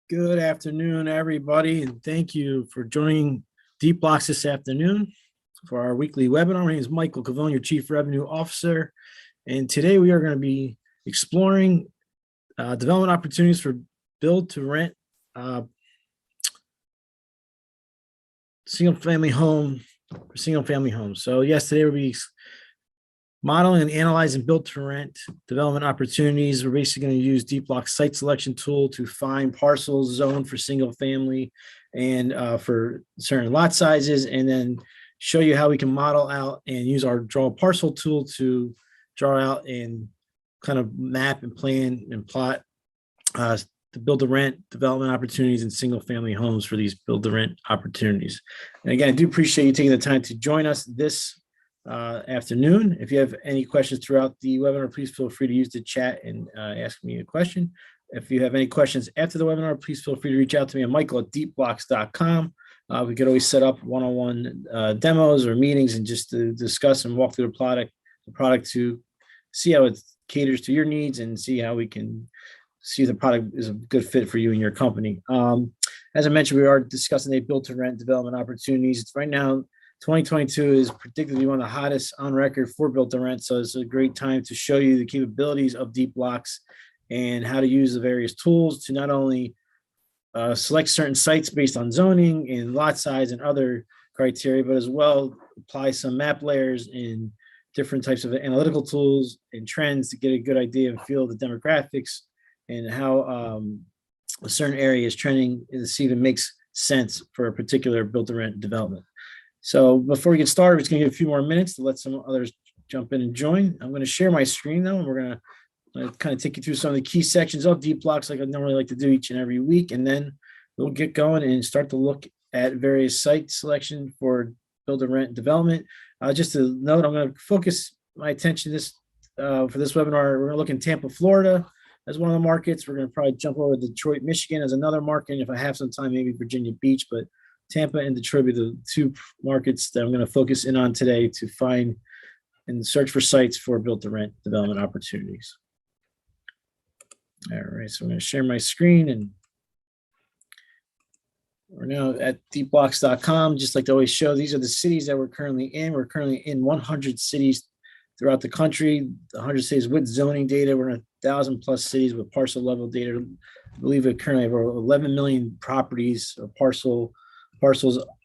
Good afternoon, everybody, and thank you for joining Deepblocks this afternoon for our weekly webinar. My name is Michael Cavone, your Chief Revenue Officer, and today we are going to be exploring development opportunities for build-to-rent single-family homes. So yes, today we'll be modeling and analyzing build-to-rent development opportunities. We're basically going to use Deepblocks site selection tool to find parcels zoned for single family and for certain lot sizes, and then show you how we can model out and use our draw parcel tool to draw out and kind of map and plan and plot the build-to-rent development opportunities in single family homes for these build-to-rent opportunities. And again, I do appreciate you taking the time to join us this afternoon. If you have any questions throughout the webinar, please feel free to use the chat and ask me a question. If you have any questions after the webinar, please feel free to reach out to me at michael@deepblocks.com. We could always set up one-on-one demos or meetings and just to discuss and walk through the product to see how it caters to your needs and see how we can see if the product is a good fit for you and your company. As I mentioned, we are discussing a build-to-rent development opportunities. Right now, 2022 is particularly one of the hottest on record for build-to-rent, so it's a great time to show you the capabilities of Deepblocks and how to use the various tools to not only select certain sites based on zoning and lot size and other criteria, but as well apply some map layers and different types of analytical tools and trends to get a good idea and feel the demographics and how a certain area is trending and see if it makes sense for a particular build-to-rent development. So before we get started, we're just going to give a few more minutes to let some others jump in and join. I'm going to share my screen now, and we're going to kind of take you through some of the key sections of Deepblocks like I normally like to do each and every week. And then we'll get going and start to look at various site selection for build-to-rent development. Just to note, I'm going to focus my attention for this webinar. We're going to look in Tampa, Florida as one of the markets. We're going to probably jump over to Detroit, Michigan as another market. And if I have some time, maybe Virginia Beach, but Tampa and Detroit are the two markets that I'm going to focus in on today to find and search for sites for build-to-rent development opportunities. All right, so I'm going to share my screen, and we're now at deepblocks.com. Just like to always show, these are the cities that we're currently in. We're currently in 100 cities throughout the country, 100 cities with zoning data. We're in 1,000 plus cities with parcel level data. I believe we currently have over 11 million properties or parcels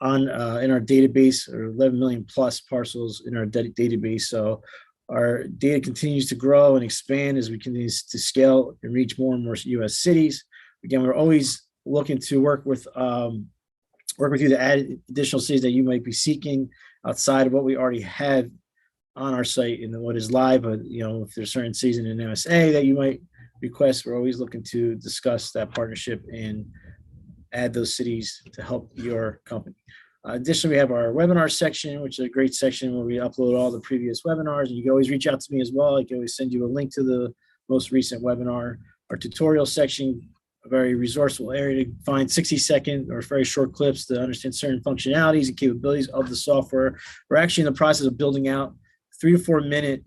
on in our database, or 11 million plus parcels in our database. So our data continues to grow and expand as we continue to scale and reach more and more U.S. cities. Again, we're always looking to work with you to add additional cities that you might be seeking outside of what we already have on our site and what is live. But if there's certain cities in an MSA that you might request, we're always looking to discuss that partnership and add those cities to help your company. Additionally, we have our webinar section, which is a great section where we upload all the previous webinars. And you can always reach out to me as well. I can always send you a link to the most recent webinar. Our tutorial section, a very resourceful area to find 60-second or very short clips to understand certain functionalities and capabilities of the software. We're actually in the process of building out 3 to 4 minute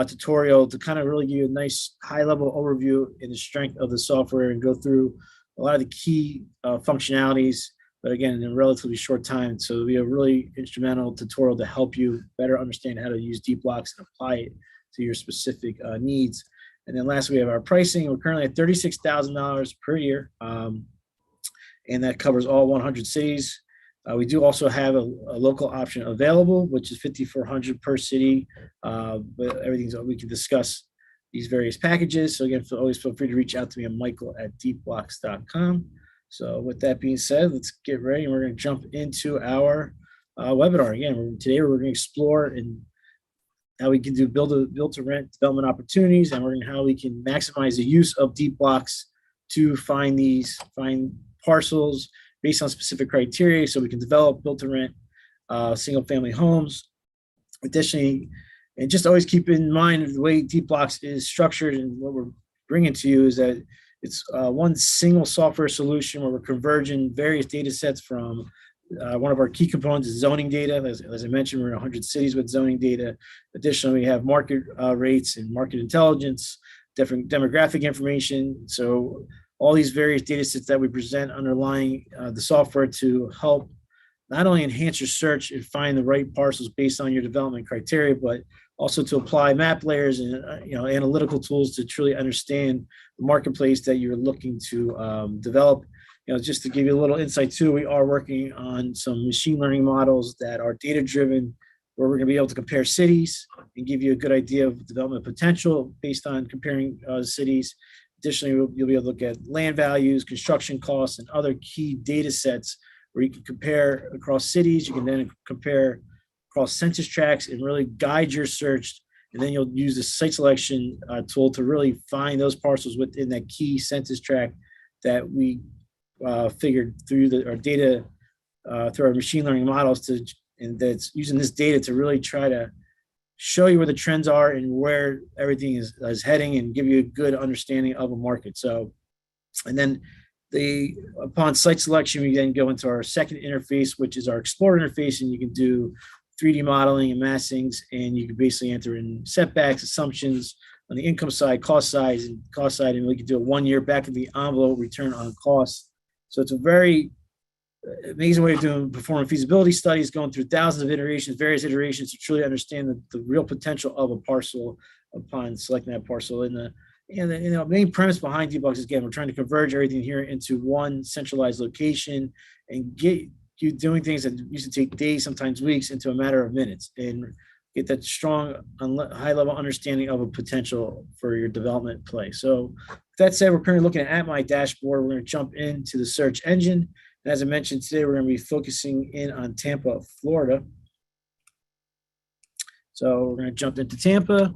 tutorial to kind of really give you a nice high-level overview in the strength of the software and go through a lot of the key functionalities, but again, in a relatively short time. So it'll be a really instrumental tutorial to help you better understand how to use Deepblocks and apply it to your specific needs. And then lastly, we have our pricing. We're currently at $36,000 per year, and that covers all 100 cities. We do also have a local option available, which is 5,400 per city. But everything's we can discuss these various packages. So again, always feel free to reach out to me at michael@deepblocks.com. So with that being said, let's get ready and we're going to jump into our webinar. Again, today we're going to explore and how we can do build to rent development opportunities, and we're going to how we can maximize the use of Deepblocks to find parcels based on specific criteria, so we can develop build to rent single family homes. Additionally, and just always keep in mind the way Deepblocks is structured and what we're bringing to you is that it's one single software solution where we're converging various data sets from one of our key components is zoning data. As I mentioned, we're in 100 cities with zoning data. Additionally, we have market rates and market intelligence, different demographic information. So all these various data sets that we present underlying the software to help not only enhance your search and find the right parcels based on your development criteria, but also to apply map layers and analytical tools to truly understand the marketplace that you're looking to develop. Just to give you a little insight too, we are working on some machine learning models that are data driven, where we're going to be able to compare cities and give you a good idea of development potential based on comparing cities. Additionally, you'll be able to look at land values, construction costs, and other key data sets where you can compare across cities. You can then compare across census tracts and really guide your search. And then you'll use the site selection tool to really find those parcels within that key census tract that we figured through our data, through our machine learning models, and that's using this data to really try to show you where the trends are and where everything is heading and give you a good understanding of a market. So, and then upon site selection, we then go into our second interface, which is our Explorer interface, and you can do 3D modeling and massings, and you can basically enter in setbacks, assumptions on the income side, cost side, and we can do a 1 year back of the envelope return on cost. So it's a very amazing way of performing feasibility studies, going through thousands of various iterations to truly understand the real potential of a parcel upon selecting that parcel. And the main premise behind Deepblocks is, again, we're trying to converge everything here into one centralized location and get you doing things that used to take days, sometimes weeks, into a matter of minutes, and get that strong, high-level understanding of a potential for your development play. So with that said, we're currently looking at my dashboard. We're going to jump into the search engine. And as I mentioned, today we're going to be focusing in on Tampa, Florida. So we're going to jump into Tampa.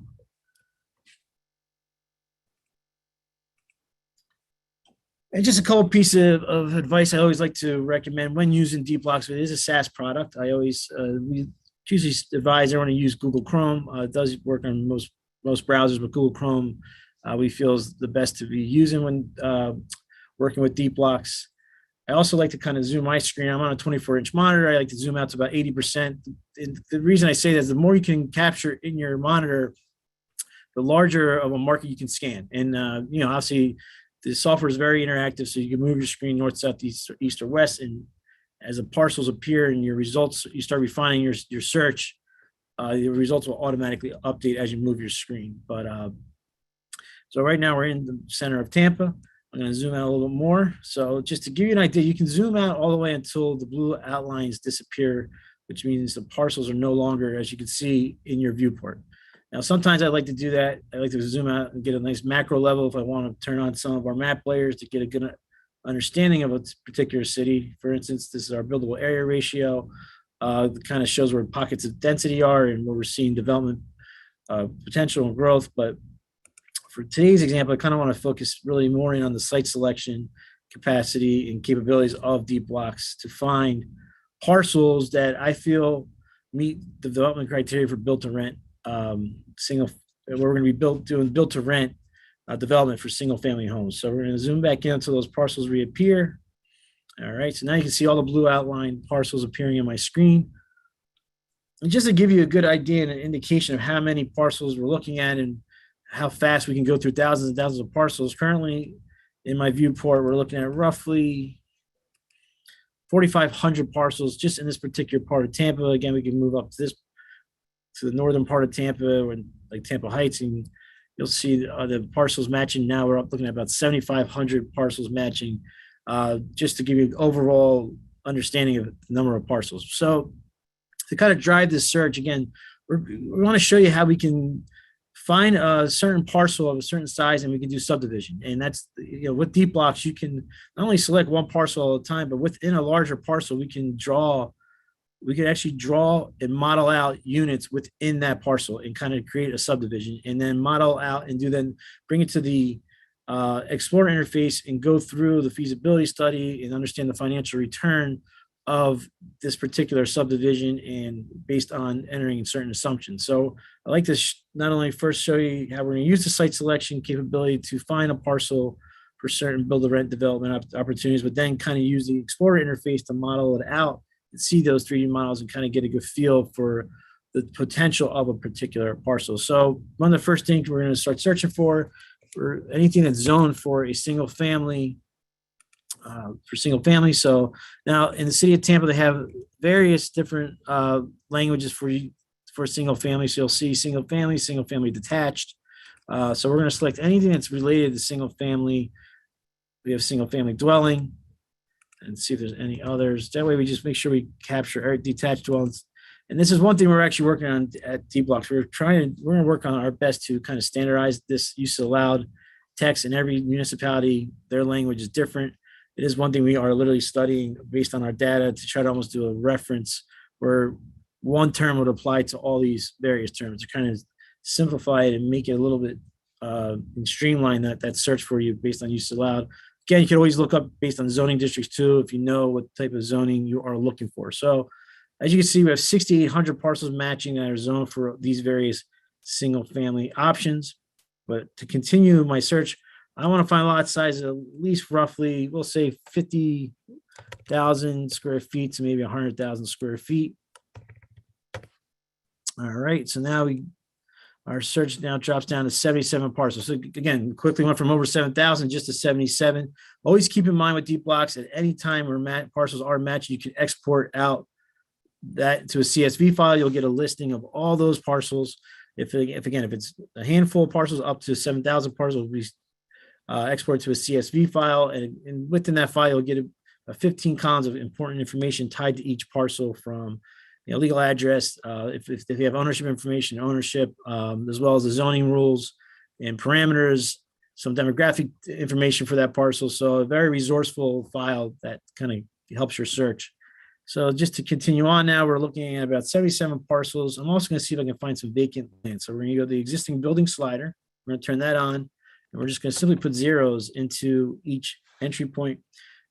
And just a couple pieces of advice I always like to recommend when using Deepblocks. It is a SaaS product. We usually advise everyone to use Google Chrome. It does work on most browsers, but Google Chrome we feel is the best to be using when working with Deepblocks. I also like to kind of zoom my screen. I'm on a 24-inch monitor. I like to zoom out to about 80%. And the reason I say that is the more you can capture in your monitor, the larger of a market you can scan. And obviously, the software is very interactive, so you can move your screen north, south, east, or west. And as the parcels appear in your results, you start refining your search. The results will automatically update as you move your screen. But so right now we're in the center of Tampa. I'm going to zoom out a little bit more. So just to give you an idea, you can zoom out all the way until the blue outlines disappear, which means the parcels are no longer, as you can see, in your viewport. Now, sometimes I like to do that. I like to zoom out and get a nice macro level if I want to turn on some of our map layers to get a good understanding of a particular city. For instance, this is our buildable area ratio. It kind of shows where pockets of density are and where we're seeing development potential and growth. But for today's example, I kind of want to focus really more in on the site selection capacity and capabilities of Deepblocks to find parcels that I feel meet the development criteria for build to rent we're going to be doing build to rent development for single family homes. So we're going to zoom back in until those parcels reappear. All right, so now you can see all the blue outline parcels appearing on my screen. And just to give you a good idea and an indication of how many parcels we're looking at and how fast we can go through thousands and thousands of parcels, currently in my viewport, we're looking at roughly 4,500 parcels just in this particular part of Tampa. Again, we can move up to the northern part of Tampa, or like Tampa Heights, and you'll see the parcels matching. Now we're up looking at about 7,500 parcels matching. Just to give you an overall understanding of the number of parcels. So to kind of drive this search, again, we want to show you how we can find a certain parcel of a certain size and we can do subdivision. And that's, with Deepblocks, you can not only select one parcel all the time, but within a larger parcel, we can actually draw and model out units within that parcel and kind of create a subdivision, and then model out and then bring it to the Explorer interface and go through the feasibility study and understand the financial return of this particular subdivision, and based on entering certain assumptions. So I like to not only first show you how we're going to use the site selection capability to find a parcel for certain build-to-rent development opportunities, but then kind of use the Explorer interface to model it out and see those 3D models and kind of get a good feel for the potential of a particular parcel. So one of the first things we're going to start searching for anything that's zoned for a single family. So now in the city of Tampa, they have various different languages for single family. So you'll see single family detached. So we're going to select anything that's related to single family. We have single family dwelling, and see if there's any others. That way we just make sure we capture detached dwellings. And this is one thing we're actually working on at Deepblocks. We're going to work on our best to kind of standardize this use of allowed text. In every municipality, their language is different. It is one thing we are literally studying based on our data to try to almost do a reference where one term would apply to all these various terms, to kind of simplify it and make it a little bit and streamline that search for you based on use allowed. Again, you can always look up based on zoning districts too, if you know what type of zoning you are looking for. So as you can see, we have 6,800 parcels matching that are zoned for these various single family options. But to continue my search, I want to find lot sizes at least roughly, we'll say 50,000 square feet to maybe 100,000 square feet. All right, so now our search now drops down to 77 parcels. So again, quickly went from over 7,000 just to 77. Always keep in mind with Deepblocks, at any time where parcels are matched, you can export out that to a CSV file. You'll get a listing of all those parcels. If it's a handful of parcels up to 7,000 parcels, we export to a CSV file, and within that file, you'll get a 15 columns of important information tied to each parcel, from legal address, if you have ownership information, ownership, as well as the zoning rules and parameters, some demographic information for that parcel. So a very resourceful file that kind of helps your search. So just to continue on now, we're looking at about 77 parcels. I'm also going to see if I can find some vacant land. So we're going to go to the existing building slider. We're going to turn that on, and we're just going to simply put zeros into each entry point.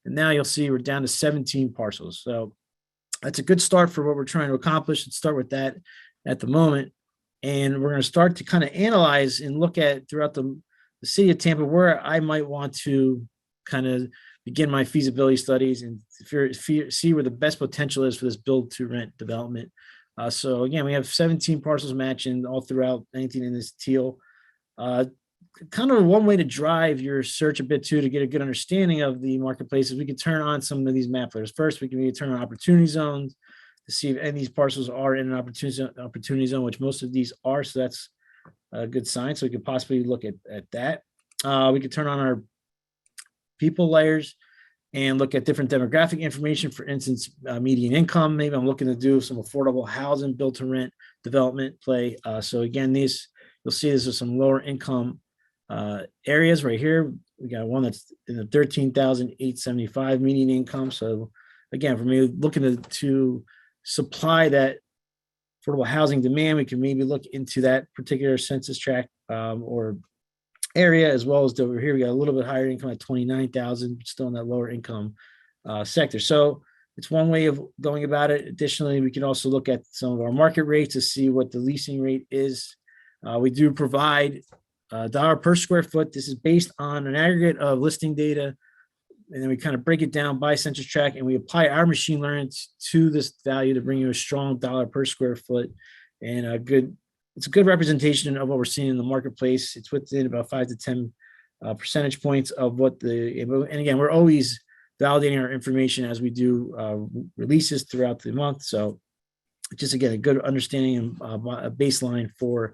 And now you'll see we're down to 17 parcels. So that's a good start for what we're trying to accomplish. Let's start with that at the moment. And we're going to start to kind of analyze and look at throughout the city of Tampa where I might want to kind of begin my feasibility studies and see where the best potential is for this build to rent development. So again, we have 17 parcels matching all throughout, anything in this teal. Kind of one way to drive your search a bit too, to get a good understanding of the marketplace, is we can turn on some of these map layers. First, we can maybe turn on opportunity zones to see if any of these parcels are in an opportunity zone, which most of these are. So that's a good sign. So we could possibly look at that. We could turn on our people layers and look at different demographic information. For instance, median income. Maybe I'm looking to do some affordable housing, build to rent development play. So again, you'll see this is some lower income areas right here. We got one that's in the 13,875 median income. So again, for me, looking to supply that affordable housing demand, we can maybe look into that particular census tract or area, as well as over here we got a little bit higher income at 29,000, still in that lower income sector. So it's one way of going about it. Additionally, we can also look at some of our market rates to see what the leasing rate is. We do provide dollar per square foot. This is based on an aggregate of listing data, and then we kind of break it down by census tract, and we apply our machine learning to this value to bring you a strong dollar per square foot, and it's a good representation of what we're seeing in the marketplace. It's within about 5 to 10 percentage points of and again, we're always validating our information as we do releases throughout the month. So just again, a good understanding and a baseline for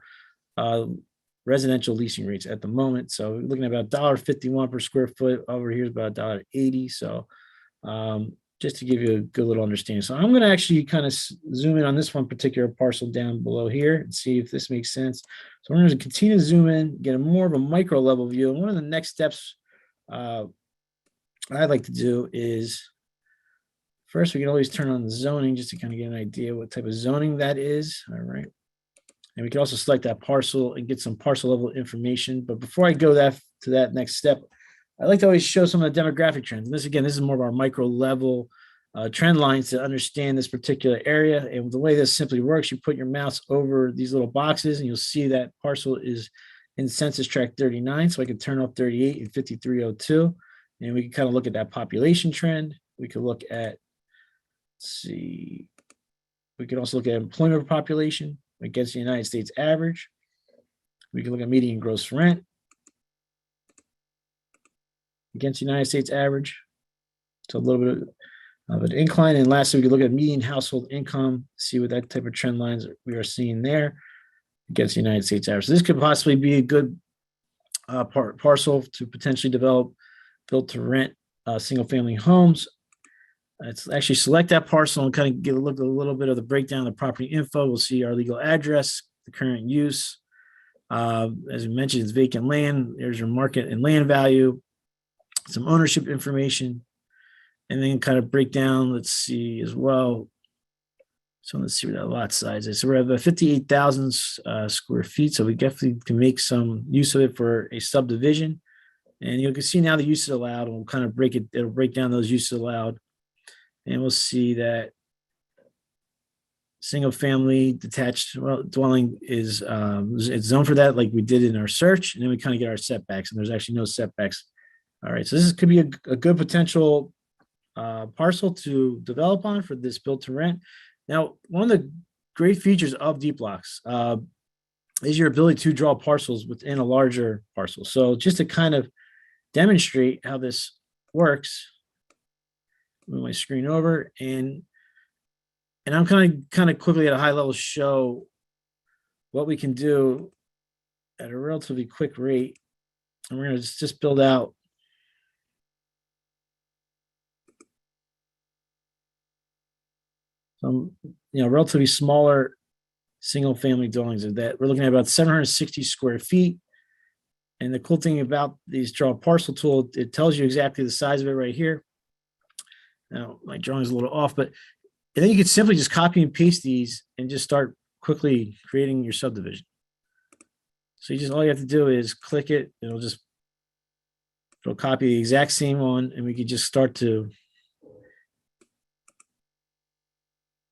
residential leasing rates at the moment. So we're looking at about $1.51 per square foot. Over here is about $1.80. So just to give you a good little understanding. So I'm going to actually kind of zoom in on this one particular parcel down below here and see if this makes sense. So we're going to continue to zoom in, get a more of a micro level view. And one of the next steps I'd like to do is, first, we can always turn on the zoning just to kind of get an idea what type of zoning that is. All right. And we can also select that parcel and get some parcel level information. But before I go to that next step, I like to always show some of the demographic trends. And this is more of our micro level trend lines to understand this particular area. And the way this simply works, you put your mouse over these little boxes and you'll see that parcel is in census tract 39. So I can turn off 38 and 5302. And we can kind of look at that population trend. We can look at, let's see, we can also look at employment population against the United States average. We can look at median gross rent against the United States average. So a little bit of an incline. And lastly, we can look at median household income, see what that type of trend lines we are seeing there against the United States average. So this could possibly be a good parcel to potentially develop built to rent single family homes. Let's actually select that parcel and kind of get a look at a little bit of the breakdown of the property info. We'll see our legal address, the current use. As we mentioned, it's vacant land. There's your market and land value, some ownership information, and then kind of break down, let's see as well. So let's see what that lot size is. So we're at 58,000 square feet. So we definitely can make some use of it for a subdivision. And you can see now the uses allowed. We'll kind of it'll break down those uses allowed. And we'll see that single family detached dwelling is it's zoned for that, like we did in our search. And then we kind of get our setbacks, and there's actually no setbacks. All right, so this could be a good potential parcel to develop on for this built to rent. Now, one of the great features of Deepblocks is your ability to draw parcels within a larger parcel. So just to kind of demonstrate how this works, move my screen over, and I'm kind of quickly at a high level show what we can do at a relatively quick rate. And we're going to just build out some, relatively smaller single family dwellings of that. We're looking at about 760 square feet. And the cool thing about these draw parcel tool, it tells you exactly the size of it right here. Now, my drawing is a little off, but and then you can simply just copy and paste these and just start quickly creating your subdivision. So all you have to do is click it. It'll copy the exact same one, and we can just start to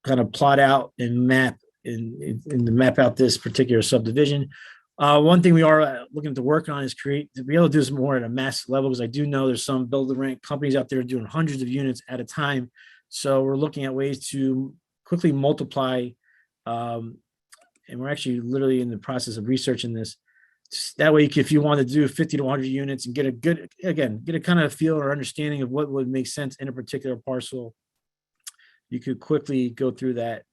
kind of plot out and map and map out this particular subdivision. One thing we are looking to work on is to be able to do this more at a mass level, because I do know there's some build to rent companies out there doing hundreds of units at a time. So we're looking at ways to quickly multiply, and we're actually literally in the process of researching this. That way, if you want to do 50 to 100 units and get a kind of feel or understanding of what would make sense in a particular parcel, you could quickly go through that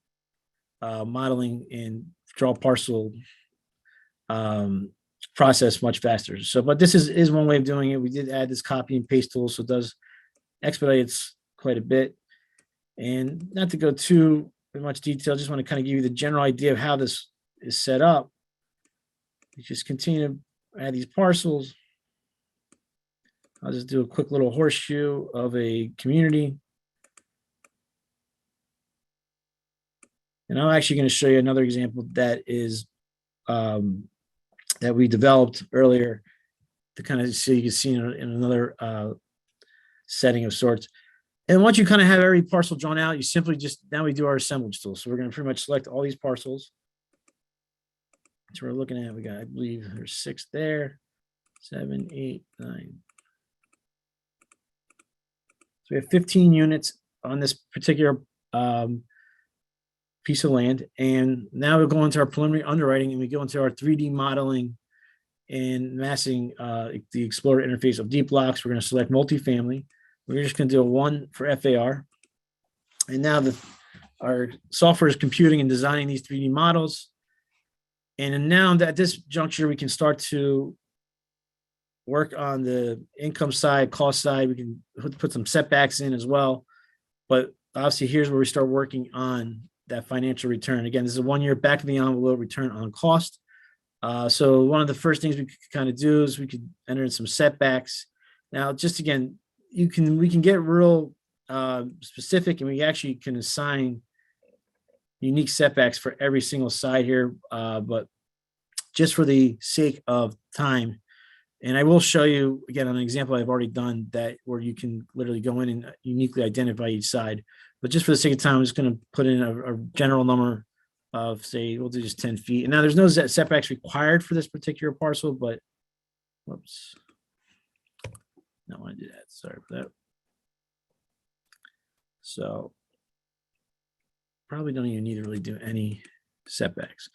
modeling and draw parcel process much faster. So, but this is one way of doing it. We did add this copy and paste tool, so it does expedite it quite a bit. And not to go too much detail, just want to kind of give you the general idea of how this is set up. You just continue to add these parcels. I'll just do a quick little horseshoe of a community. And I'm actually going to show you another example that is that we developed earlier to kind of see, you can see in another setting of sorts. And once you kind of have every parcel drawn out, you simply now we do our assemblage tool. So we're going to pretty much select all these parcels. So we're looking at, I believe there's 6 there, 7, 8, 9. So we have 15 units on this particular piece of land. And now we're going to our preliminary underwriting, and we go into our 3D modeling and massing the Explorer interface of Deepblocks. We're going to select multifamily. We're just going to do a 1 for FAR. And now our software is computing and designing these 3D models. And now at this juncture, we can start to work on the income side, cost side. We can put some setbacks in as well. But obviously, here's where we start working on that financial return. Again, this is a 1-year back of the envelope return on cost. So one of the first things we could kind of do is we could enter in some setbacks. Now, just again, we can get real specific, and we actually can assign unique setbacks for every single side here. But just for the sake of time, and I will show you again on an example I've already done that where you can literally go in and uniquely identify each side. But just for the sake of time, I'm just going to put in a general number of, say, we'll do just 10 feet. And now there's no setbacks required for this particular parcel, but whoops. Don't want to do that. Sorry for that. So probably don't even need to really do any setbacks.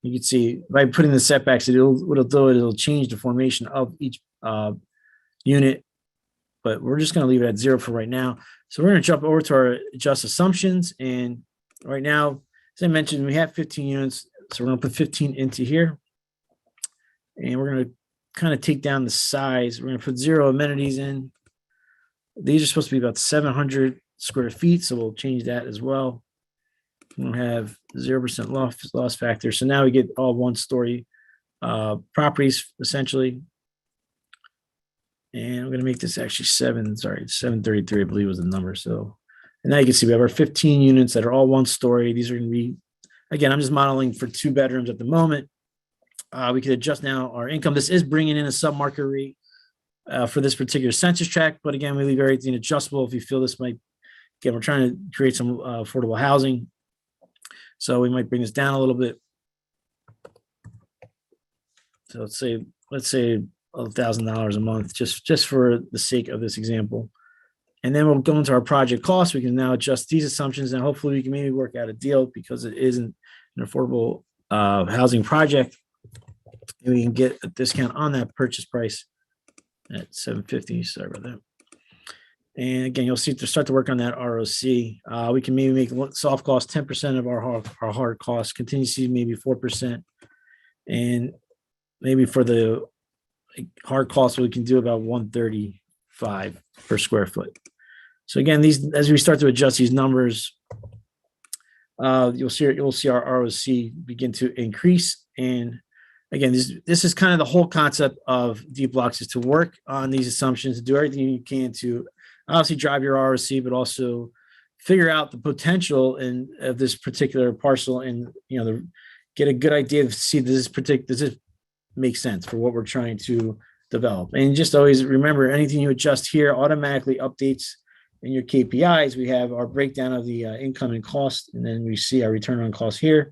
You can see by putting the setbacks, it'll change the formation of each unit, but we're just going to leave it at 0 for right now. So we're going to jump over to our adjust assumptions. And right now, as I mentioned, we have 15 units. So we're going to put 15 into here. And we're going to kind of take down the size. We're going to put 0 amenities in. These are supposed to be about 700 square feet. So we'll change that as well. We'll have 0% loss factor. So now we get all 1-story properties essentially. And I'm going to make this actually 733, I believe was the number. So, and now you can see we have our 15 units that are all 1-story. These are going to be, again, I'm just modeling for 2 bedrooms at the moment. We could adjust now our income. This is bringing in a sub-market rate for this particular census tract. But again, we leave everything adjustable if you feel this might, again, we're trying to create some affordable housing. So we might bring this down a little bit. So let's say $1,000 a month, just for the sake of this example. And then we'll go into our project costs. We can now adjust these assumptions, and hopefully we can maybe work out a deal because it isn't an affordable housing project. And we can get a discount on that purchase price at $750. Sorry about that. And again, you'll see to start to work on that ROC. We can maybe make soft cost 10% of our hard costs, contingency maybe 4%, and maybe for the hard costs we can do about $135 per square foot. So again, these as we start to adjust these numbers, you'll see our ROC begin to increase. And again, this is kind of the whole concept of Deepblocks, is to work on these assumptions, to do everything you can to obviously drive your ROC, but also figure out the potential of this particular parcel, and get a good idea to see does this make sense for what we're trying to develop. And just always remember, anything you adjust here automatically updates in your KPIs. We have our breakdown of the income and cost, and then we see our return on cost here.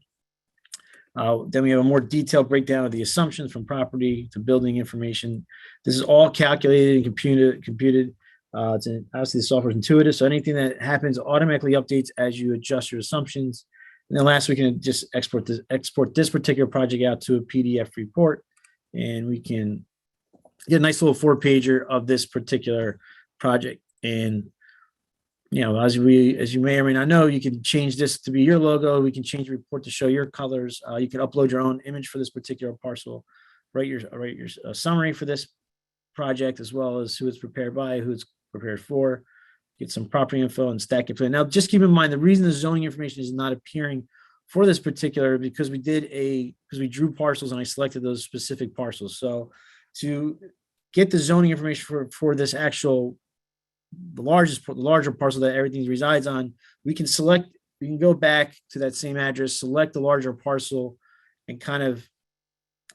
Then we have a more detailed breakdown of the assumptions from property to building information. This is all calculated and computed. Obviously the software is intuitive, so anything that happens automatically updates as you adjust your assumptions. And then last, we can just export this particular project out to a PDF report, and we can get a nice little 4-pager of this particular project. And as you may or may not know, you can change this to be your logo. We can change the report to show your colors. You can upload your own image for this particular parcel, write your summary for this project, as well as who it's prepared by, who it's prepared for, get some property info, and stack it. Now, just keep in mind, the reason the zoning information is not appearing for this particular, because we drew parcels and I selected those specific parcels. So to get the zoning information for this the larger parcel that everything resides on, we can go back to that same address, select the larger parcel, and kind of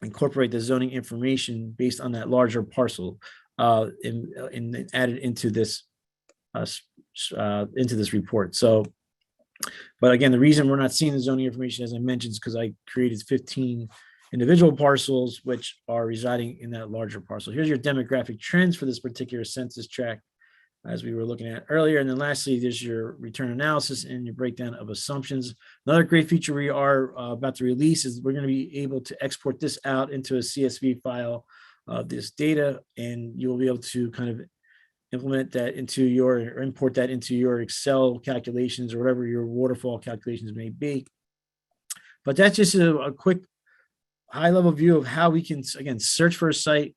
incorporate the zoning information based on that larger parcel, and add it into this report. So, but again, the reason we're not seeing the zoning information, as I mentioned, is because I created 15 individual parcels which are residing in that larger parcel. Here's your demographic trends for this particular census tract, as we were looking at earlier. And then lastly, there's your return analysis and your breakdown of assumptions. Another great feature we are about to release is we're going to be able to export this out into a CSV file of this data, and you'll be able to kind of import that into your Excel calculations or whatever your waterfall calculations may be. But that's just a quick high-level view of how we can, again, search for a site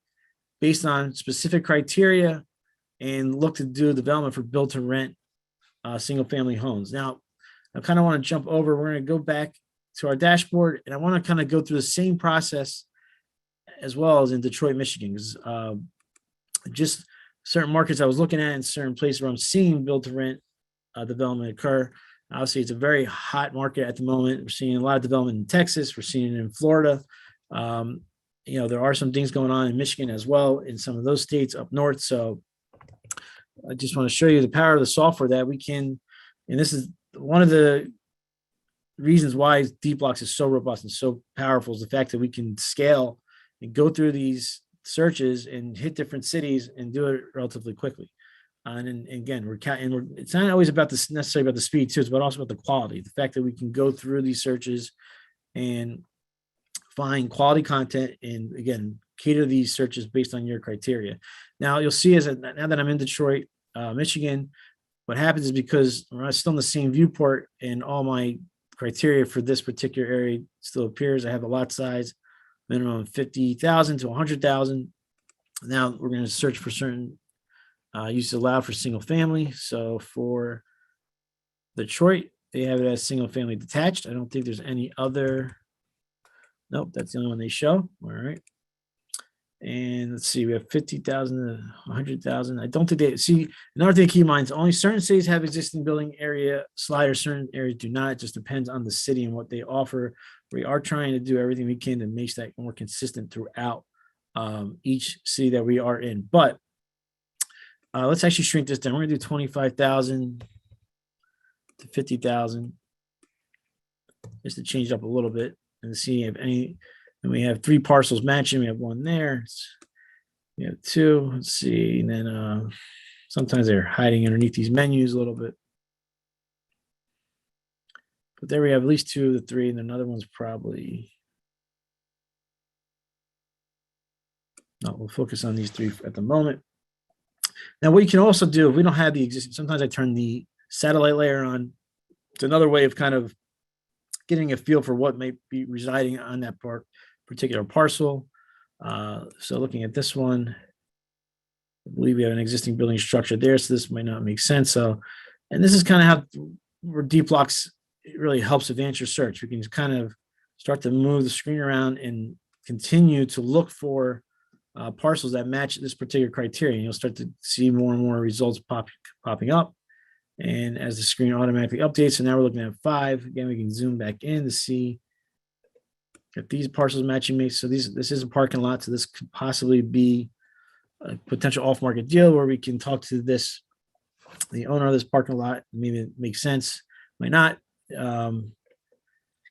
based on specific criteria, and look to do development for build to rent single family homes. Now, I kind of want to jump over. We're going to go back to our dashboard, and I want to kind of go through the same process as well as in Detroit, Michigan, because just certain markets I was looking at in certain places where I'm seeing build to rent development occur. Obviously, it's a very hot market at the moment. We're seeing a lot of development in Texas. We're seeing it in Florida. There are some things going on in Michigan as well, in some of those states up north. So I just want to show you the power of the software that we can, and this is one of the reasons why Deepblocks is so robust and so powerful, is the fact that we can scale and go through these searches and hit different cities and do it relatively quickly. And again, it's not always about this necessarily about the speed too, but also about the quality. The fact that we can go through these searches and find quality content, and again, cater these searches based on your criteria. Now you'll see now that I'm in Detroit, Michigan, what happens is, because I'm still in the same viewport and all my criteria for this particular area still appears. I have the lot size minimum 50,000 to 100,000. Now we're going to search for certain uses allowed for single family. So for Detroit, they have it as single family detached. I don't think there's any other. Nope, that's the only one they show. All right. And let's see, we have 50,000 to 100,000. I don't think they see. Another thing to keep in mind is only certain cities have existing building area sliders, certain areas do not. It just depends on the city and what they offer. We are trying to do everything we can to make that more consistent throughout each city that we are in. But let's actually shrink this down. We're going to do 25,000 to 50,000 just to change it up a little bit and see if any. And we have 3 parcels matching. We have one there. We have 2. Let's see. And then sometimes they're hiding underneath these menus a little bit. But there we have at least 2 of the 3. And another one's probably. No, we'll focus on these 3 at the moment. Now, what you can also do, if we don't have the existing, sometimes I turn the satellite layer on. It's another way of kind of getting a feel for what may be residing on that particular parcel. So looking at this one, I believe we have an existing building structure there, so this might not make sense. So, and this is kind of how where Deepblocks really helps advance your search. We can kind of start to move the screen around and continue to look for parcels that match this particular criteria. And you'll start to see more and more results popping up. And as the screen automatically updates, so now we're looking at 5. Again, we can zoom back in to see if these parcels matching me. So this is a parking lot, so this could possibly be a potential off-market deal where we can talk to the owner of this parking lot. Maybe it makes sense, might not.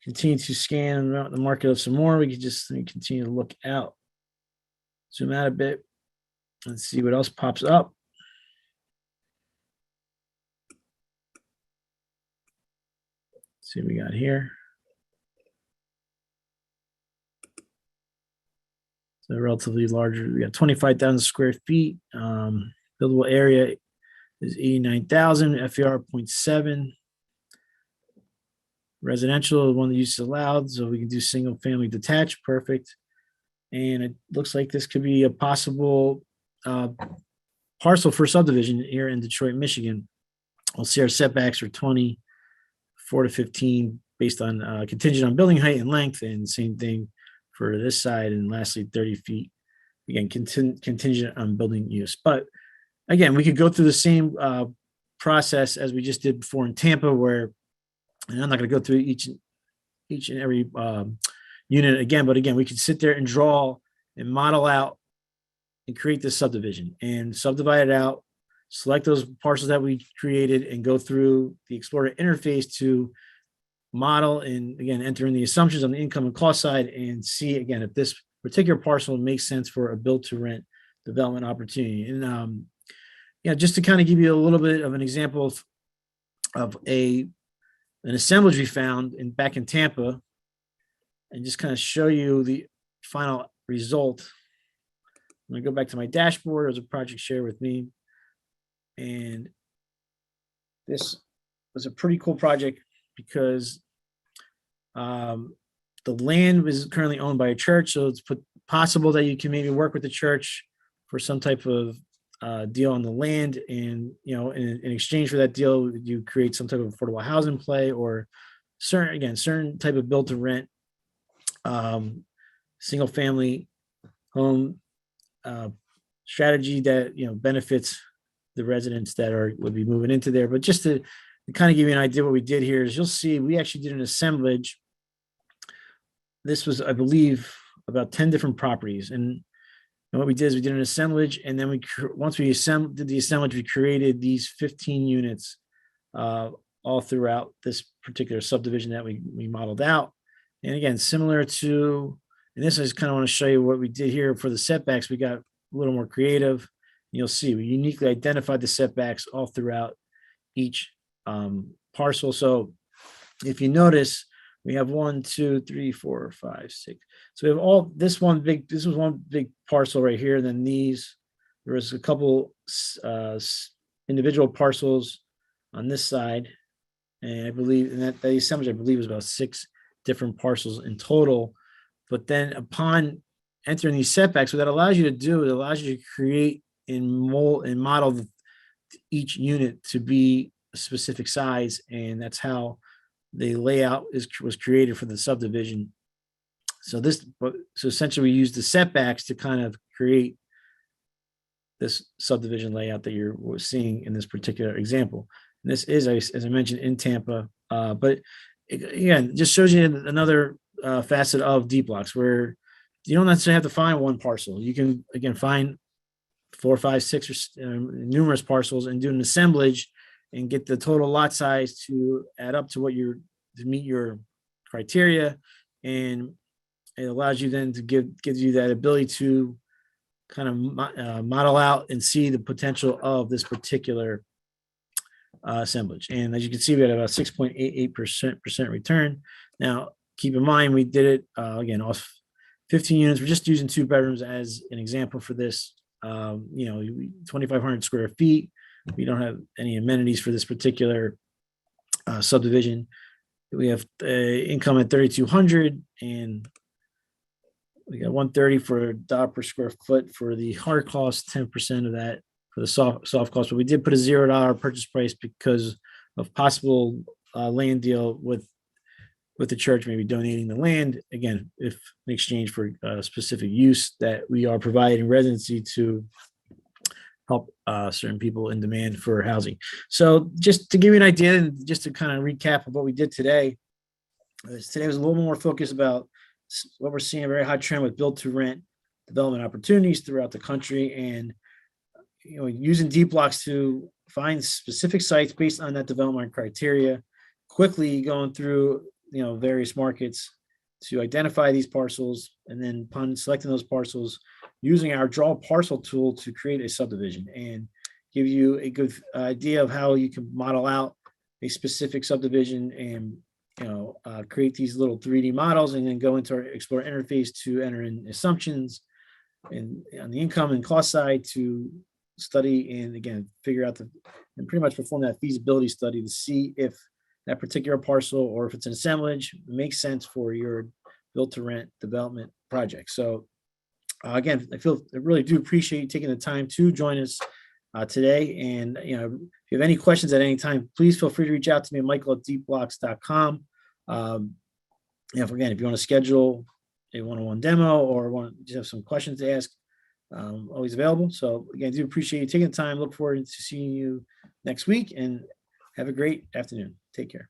Continue to scan the market some more. We could just continue to look out, zoom out a bit, and see what else pops up. Let's see what we got here. So relatively larger. We got 25,000 square feet. Buildable area is 89,000. FAR 0.7. Residential, one that uses allowed, so we can do single family detached. Perfect. And it looks like this could be a possible parcel for subdivision here in Detroit, Michigan. We'll see our setbacks are 24 to 15 based on contingent on building height and length, and same thing for this side, and lastly 30 feet, again contingent on building use. But again, we could go through the same process as we just did before in Tampa, where, and I'm not going to go through each and every unit again, but again, we could sit there and draw and model out and create this subdivision and subdivide it out, select those parcels that we created, and go through the Explorer interface to model and again enter in the assumptions on the income and cost side and see again if this particular parcel makes sense for a build to rent development opportunity. And just to kind of give you a little bit of an example of an assemblage we found back in Tampa, and just kind of show you the final result. I'm gonna go back to my dashboard. There's a project share with me, and this was a pretty cool project because the land is currently owned by a church, so it's possible that you can maybe work with the church for some type of deal on the land, and in exchange for that deal, you create some type of affordable housing play or certain type of build to rent single family home strategy that benefits the residents that would be moving into there. But just to kind of give you an idea, what we did here is you'll see we actually did an assemblage. This was, I believe, about 10 different properties. And what we did is we did an assemblage, and then once we did the assemblage, we created these 15 units all throughout this particular subdivision that we modeled out. And again, similar to, and this is kind of want to show you what we did here for the setbacks. We got a little more creative. You'll see we uniquely identified the setbacks all throughout each parcel. So if you notice, we have 1, 2, 3, 4, 5, 6. So we have this was one big parcel right here. Then there was a couple individual parcels on this side. And I believe, and that the assemblage, I believe, was about 6 different parcels in total. But then upon entering these setbacks, what that allows you to do, it allows you to create and model each unit to be a specific size. And that's how the layout was created for the subdivision. So essentially we used the setbacks to kind of create this subdivision layout that you're seeing in this particular example. And this is, as I mentioned, in Tampa. But again, just shows you another facet of Deepblocks, where you don't necessarily have to find one parcel. You can, again, find 4, 5, 6 or numerous parcels and do an assemblage and get the total lot size to add up to meet your criteria. And it allows you then to gives you that ability to kind of model out and see the potential of this particular assemblage. And as you can see, we had about 6.88% return. Now, keep in mind, we did it again off 15 units. We're just using 2 bedrooms as an example for this. 2,500 square feet. We don't have any amenities for this particular subdivision. We have income at 3,200, and we got 130 for $1 per square foot for the hard cost, 10% of that for the soft cost. But we did put a $0 purchase price because of possible land deal with the church, maybe donating the land, again, if in exchange for specific use that we are providing residency to help certain people in demand for housing. So just to give you an idea, and just to kind of recap of what we did today, today was a little more focused about what we're seeing, a very high trend with build to rent development opportunities throughout the country, and using Deepblocks to find specific sites based on that development criteria, quickly going through various markets to identify these parcels, and then upon selecting those parcels, using our draw parcel tool to create a subdivision and give you a good idea of how you can model out a specific subdivision and create these little 3D models, and then go into our Explore interface to enter in assumptions and on the income and cost side to study and again figure out and pretty much perform that feasibility study to see if that particular parcel, or if it's an assemblage, makes sense for your build to rent development project. So again, I really do appreciate you taking the time to join us today. And if you have any questions at any time, please feel free to reach out to me at michael@deepblocks.com. Again, if you want to schedule a one-on-one demo or just have some questions to ask, always available. So again, I do appreciate you taking the time. Look forward to seeing you next week, and have a great afternoon. Take care.